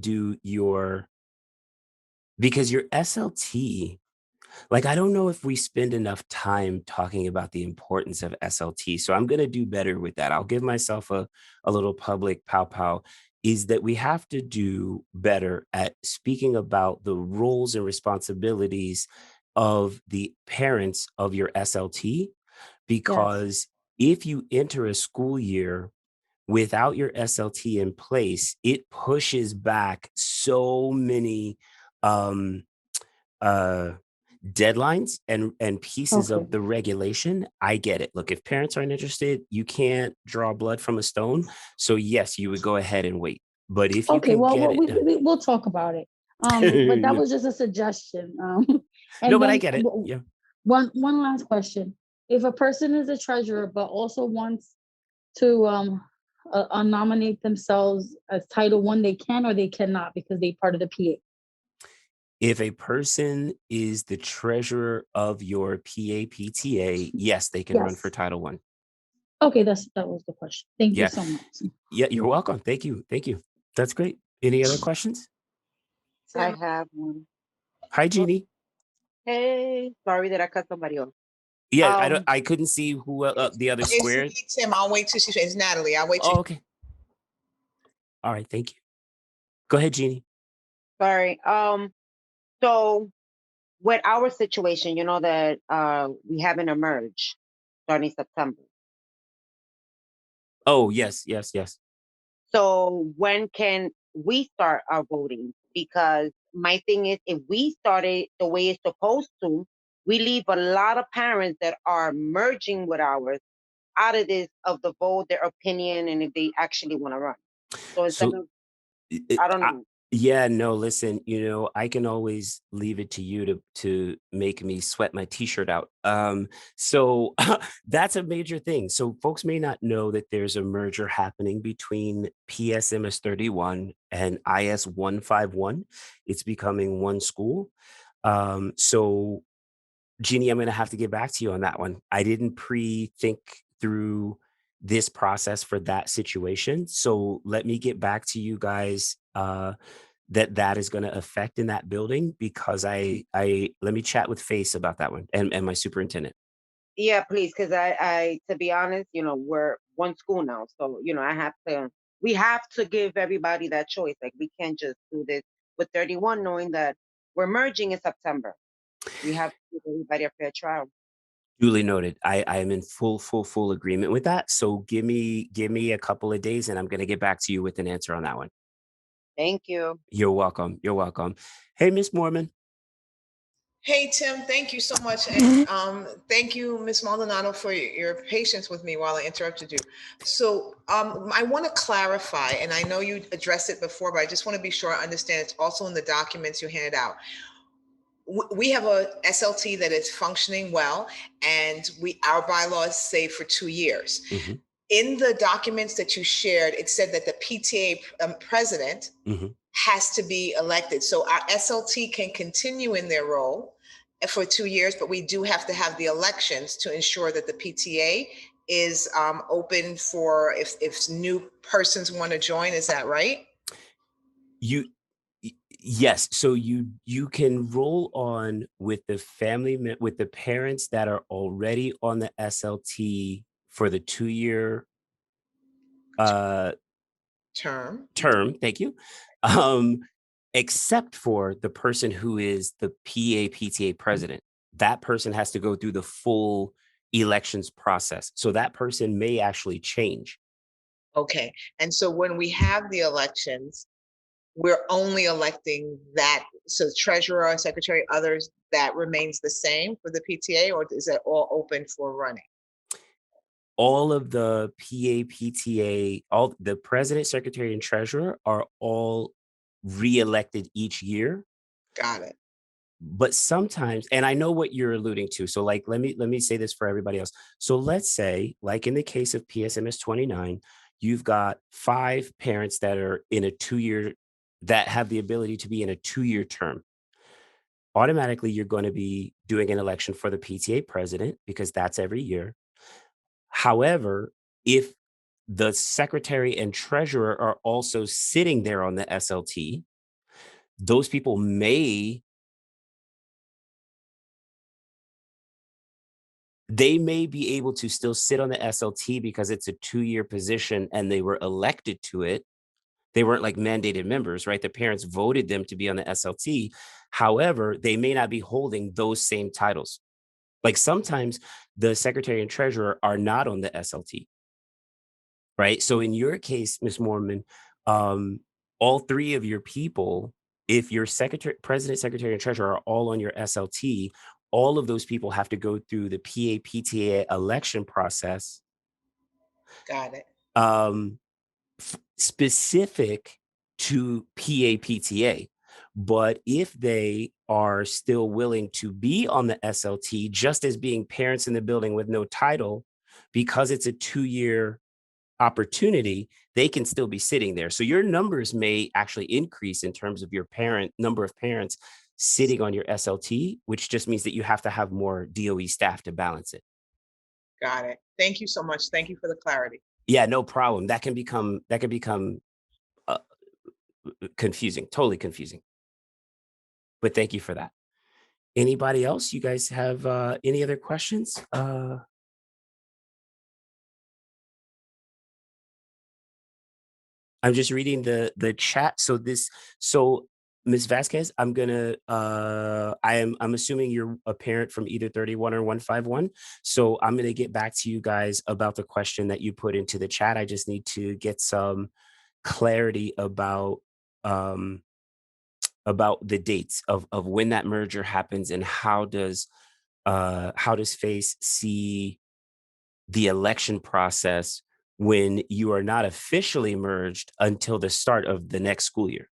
do your because your SLT, like I don't know if we spend enough time talking about the importance of SLT. So I'm gonna do better with that. I'll give myself a little public pow pow. Is that we have to do better at speaking about the roles and responsibilities of the parents of your SLT, Yes. because if you enter a school year without your SLT in place, it pushes back so many um, uh, deadlines and pieces Okay. of the regulation. I get it. Look, if parents aren't interested, you can't draw blood from a stone. So yes, you would go ahead and wait. But if you Okay. can Well, get it done, we'll talk about it. But that yeah. was just a suggestion. No, And but I then get it. Yeah. one last question. If a person is a treasurer but also wants to nominate themselves as Title One, they can or they cannot because they part of the PA. If a person is the treasurer of your PAPTA, yes, they can run for Yes. Title I. Okay, that was the question. Thank you Yeah. so much. Yeah, you're welcome. Thank you. Thank you. That's great. Any other questions? I So have one. Hi, Jeannie. Hey, sorry that I cut somebody off. Yeah, Um, I couldn't see who the other it's squared. me, Tim. I'll wait till it's Natalie. I'll wait till Oh, okay. All right. Thank you. Go ahead, Jeannie. sorry. So with our situation, you know that we haven't emerged starting September. Oh, yes, yes, yes. So when can we start our voting? Because my thing is, if we started the way it's supposed to, we leave a lot of parents that are merging with ours out of this of the vote, their opinion, and if they actually want to run. So instead So of, it, I don't know. yeah, no, listen, I can always leave it to you to make me sweat my t-shirt out. So that's a major thing. So folks may not know that there's a merger happening between PSMS 31 and IS 151. It's becoming one school. So Jeannie, I'm gonna have to get back to you on that one. I didn't pre-think through this process for that situation. So let me get back to you guys that is going to affect in that building, because I let me chat with Face about that one and my superintendent. Yeah, please, because I, to be honest, we're one school now, so we have to give everybody that choice. Like, we can't just do this with 31, knowing that we're merging in September. We have to give everybody a fair trial. Duly noted. I am in full agreement with that. So give me a couple of days, and I'm going to get back to you with an answer on that one. Thank you. You're welcome. You're welcome. Hey, Miss Mormon. Hey, Tim, thank you so much. And thank you, Ms. Maldonado, for your patience with me while I interrupted you. So I want to clarify, and I know you addressed it before, but I just want to be sure I understand it's also in the documents you handed out. We have a SLT that is functioning well, and our bylaws say for 2 years. Mm-hmm. In the documents that you shared, it said that the PTA president Mm-hmm. has to be elected. So our SLT can continue in their role for 2 years, but we do have to have the elections to ensure that the PTA is open for if new persons want to join. Is that right? Yes. So you can roll on with with the parents that are already on the SLT for the 2-year Term. term. Thank you. Um, except for the person who is the PTA president. That person has to go through the full elections process. So that person may actually change. Okay. And so when we have the elections, we're only electing that. So treasurer, secretary, others, that remains the same for the PTA, or is it all open for running? All of the PTA, all the president, secretary, and treasurer are all reelected each year. Got it. But sometimes, and I know what you're alluding to. So, like, let me say this for everybody else. So let's say, like in the case of PSMS 29, you've got 5 parents that are in a 2-year that have the ability to be in a 2-year term. Automatically, you're going to be doing an election for the PTA president because that's every year. However, if the secretary and treasurer are also sitting there on the SLT, those people may be able to still sit on the SLT because it's a 2-year position and they were elected to it. They weren't like mandated members, right? The parents voted them to be on the SLT. However, they may not be holding those same titles. Like sometimes the secretary and treasurer are not on the SLT. Right. So in your case, Ms. Mormon, all 3 of your people, if your president, secretary, and treasurer are all on your SLT, all of those people have to go through the PTA election process, Got it. um, specific to PTA. But if they are still willing to be on the SLT, just as being parents in the building with no title, because it's a 2-year opportunity, they can still be sitting there. So your numbers may actually increase in terms of your number of parents sitting on your SLT, which just means that you have to have more DOE staff to balance it. Got it. Thank you so much. Thank you for the clarity. Yeah, no problem. That can become uh, confusing, totally confusing. But thank you for that. Anybody else? You guys have any other questions? I'm just reading the chat. So Ms. Vasquez, I'm assuming you're a parent from either 31 or 151. So I'm gonna get back to you guys about the question that you put into the chat. I just need to get some clarity about the dates of when that merger happens and how does FACE see the election process when you are not officially merged until the start of the next school year.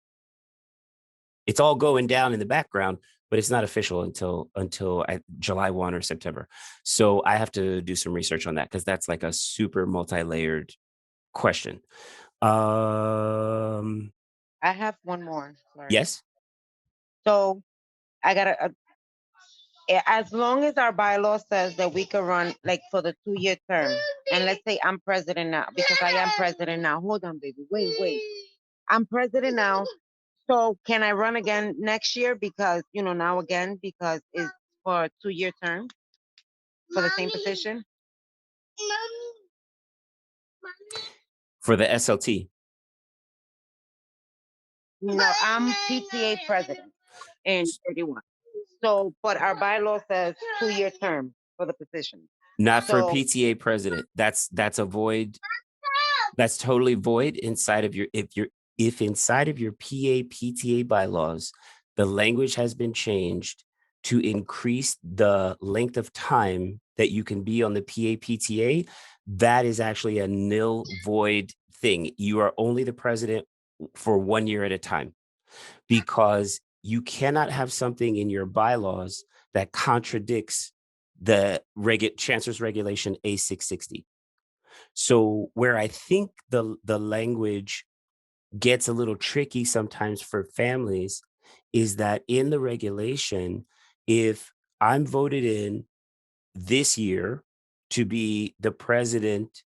It's all going down in the background, but it's not official until July 1 or September. So I have to do some research on that because that's like a super multi-layered question. I have one more. Sorry. Yes. So I gotta. As long as our bylaw says that we can run like for the 2-year term, and let's say I'm president now because I am president now. Hold on, baby. Wait. I'm president now. So can I run again next year because now again because it's for a 2-year term? for the same position? For the SLT. No, I'm PTA president in 31. So, but our bylaw says 2-year term for the position. Not for So, PTA president. That's a void. That's totally void inside of your, if inside of your PTA bylaws, the language has been changed to increase the length of time that you can be on the PTA, that is actually a nil void thing. You are only the president for 1 year at a time, because you cannot have something in your bylaws that contradicts the Chancellor's Regulation A660. So where I think the language gets a little tricky sometimes for families is that in the regulation, if I'm voted in this year to be the president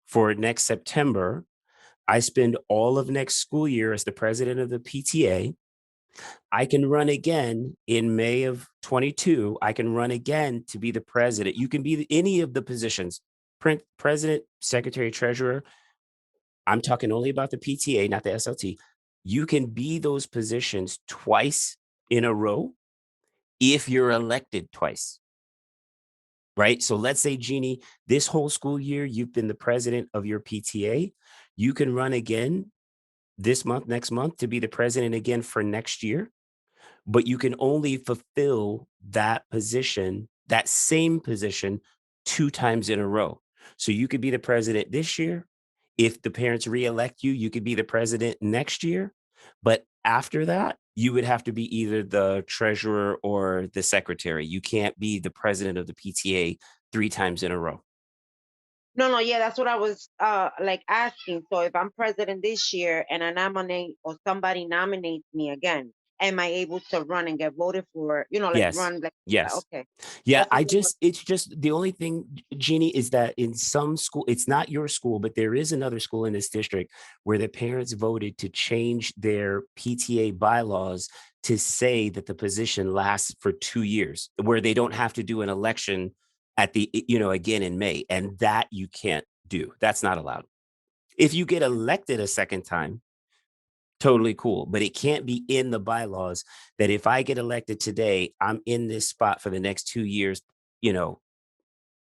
for next September, I spend all of next school year as the president of the PTA. I can run again in May of 22. I can run again to be the president. You can be any of the positions, president, secretary, treasurer. I'm talking only about the PTA, not the SLT. You can be those positions twice in a row if you're elected twice, right? So let's say, Jeannie, this whole school year, you've been the president of your PTA. You can run again this month, next month, to be the president again for next year. But you can only fulfill that position, that same position, 2 times in a row. So you could be the president this year. If the parents reelect you, you could be the president next year. But after that, you would have to be either the treasurer or the secretary. You can't be the president of the PTA 3 times in a row. no, yeah, that's what I was like asking. So if I'm president this year and I nominate or somebody nominates me again, am I able to run and get voted for? Like Yes. run like Yes. okay. Yeah, That's what it's just the only thing, Jeannie, is that in some school, it's not your school, but there is another school in this district where the parents voted to change their PTA bylaws to say that the position lasts for 2 years, where they don't have to do an election at the, again in May. And that you can't do. That's not allowed. If you get elected a second time, totally cool. But it can't be in the bylaws that if I get elected today, I'm in this spot for the next 2 years,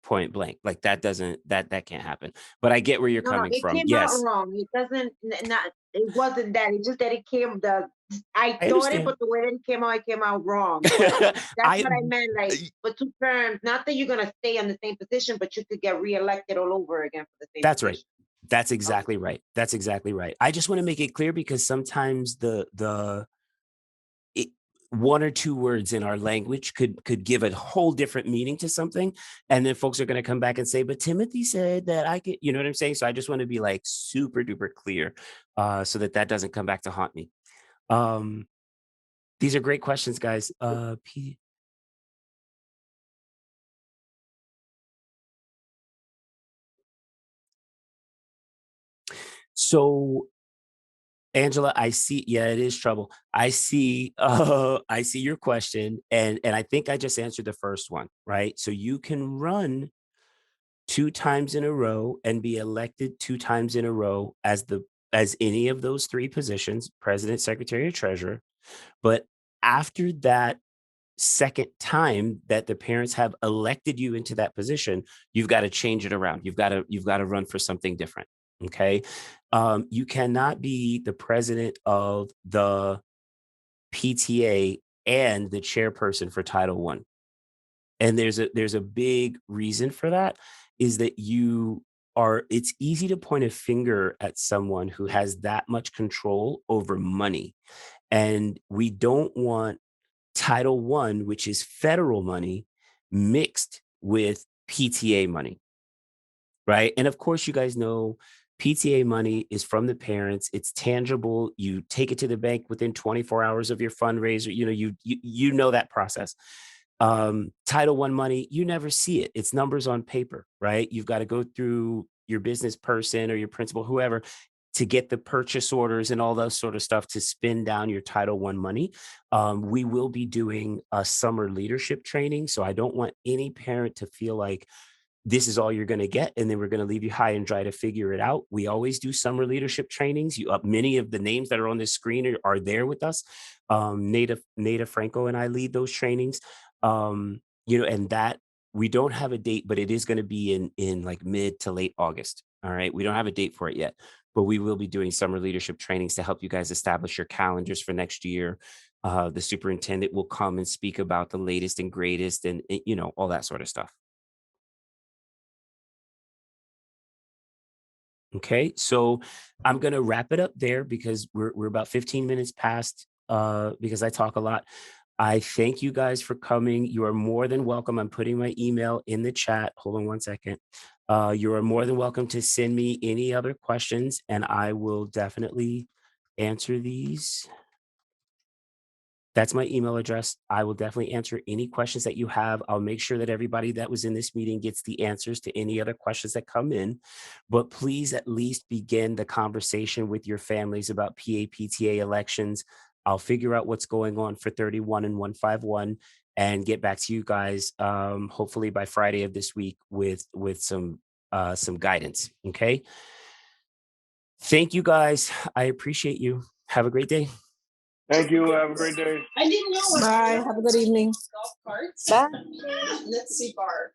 point blank. Like that can't happen. But I get where you're no, coming it from. came out Yes, wrong. It doesn't not it wasn't that. It's just that it came I I thought it, understand. but the way it came out wrong. But that's I what I meant, like for 2 terms, not that you're gonna stay on the same position, but you could get reelected all over again for the same That's right. position. That's Okay. exactly right. That's exactly right. I just want to make it clear because sometimes it, 1 or 2 words in our language could give a whole different meaning to something, and then folks are going to come back and say, "But Timothy said that I could," you know what I'm saying? So I just want to be like super duper clear, so that doesn't come back to haunt me. Um, these are great questions, guys. So Angela, I see. Yeah, it is trouble. I see. I see your question, and I think I just answered the first one, right? So you can run 2 times in a row and be elected 2 times in a row as any of those 3 positions, president, secretary, or treasurer. But after that second time that the parents have elected you into that position, you've got to change it around. You've got to run for something different. Okay. You cannot be the president of the PTA and the chairperson for Title One. And there's a big reason for that, is that it's easy to point a finger at someone who has that much control over money. And we don't want Title One, which is federal money, mixed with PTA money, right? And of course, you guys know PTA money is from the parents. It's tangible. You take it to the bank within 24 hours of your fundraiser. You know that process. Title One money, you never see it. It's numbers on paper, right? You've got to go through your business person or your principal, whoever. to get the purchase orders and all that sort of stuff to spin down your Title I money. We will be doing a summer leadership training. So I don't want any parent to feel like this is all you're going to get, and then we're going to leave you high and dry to figure it out. We always do summer leadership trainings. Many of the names that are on this screen are there with us. Nada Franco and I lead those trainings. And that we don't have a date, but it is going to be in like mid to late August. All right. We don't have a date for it yet, but we will be doing summer leadership trainings to help you guys establish your calendars for next year. The superintendent will come and speak about the latest and greatest and all that sort of stuff. Okay, so I'm going to wrap it up there because we're about 15 minutes past because I talk a lot. I thank you guys for coming. You are more than welcome. I'm putting my email in the chat. Hold on one second. You are more than welcome to send me any other questions, and I will definitely answer these. That's my email address. I will definitely answer any questions that you have. I'll make sure that everybody that was in this meeting gets the answers to any other questions that come in. But please at least begin the conversation with your families about PA, PTA elections. I'll figure out what's going on for 31 and 151 and get back to you guys hopefully by Friday of this week with some guidance. Okay. Thank you guys. I appreciate you. Have a great day. Thank you. Have a great day. I didn't know. Bye. Have a good evening. Golf carts. Bye. Let's see bar.